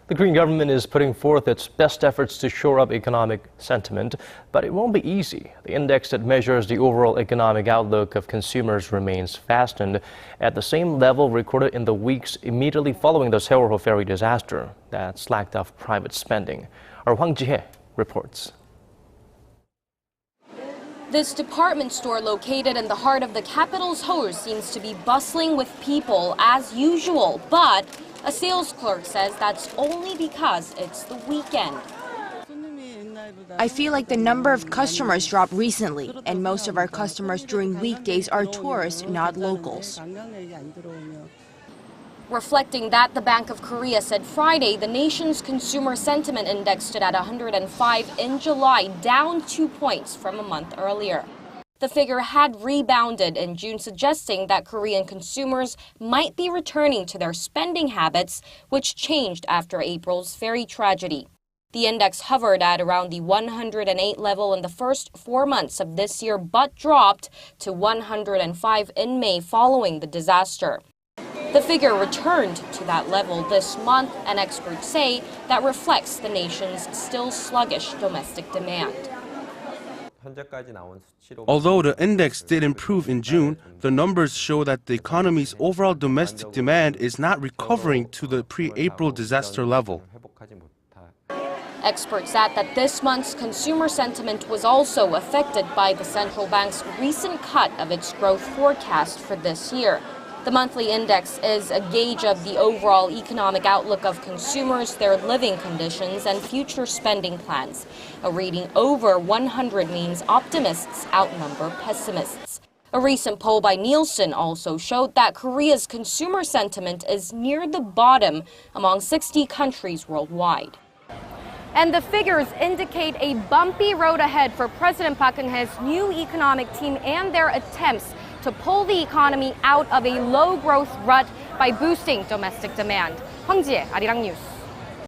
The Korean government is putting forth its best efforts to shore up economic sentiment, but it won't be easy. The index that measures the overall economic outlook of consumers remains fastened at the same level recorded in the weeks immediately following the Sewol-ho ferry disaster that slacked off private spending. Our Hwang Ji-hye reports. This department store located in the heart of the capital's Seoul seems to be bustling with people as usual, but a sales clerk says that's only because it's the weekend. I feel like the number of customers dropped recently, and most of our customers during weekdays are tourists, not locals. Reflecting that, the Bank of Korea said Friday the nation's consumer sentiment index stood at 105 in July, down 2 points from a month earlier. The figure had rebounded in June, suggesting that Korean consumers might be returning to their spending habits, which changed after April's ferry tragedy. The index hovered at around the 108 level in the first 4 months of this year, but dropped to 105 in May following the disaster. The figure returned to that level this month, and experts say that reflects the nation's still sluggish domestic demand. Although the index did improve in June, the numbers show that the economy's overall domestic demand is not recovering to the pre-April disaster level. Experts add that this month's consumer sentiment was also affected by the central bank's recent cut of its growth forecast for this year. The monthly index is a gauge of the overall economic outlook of consumers, their living conditions, and future spending plans. A reading over 100 means optimists outnumber pessimists. A recent poll by Nielsen also showed that Korea's consumer sentiment is near the bottom among 60 countries worldwide. And the figures indicate a bumpy road ahead for President Park Geun-hye's new economic team and their attempts to pull the economy out of a low-growth rut by boosting domestic demand. Hwang Ji-hye, Arirang News.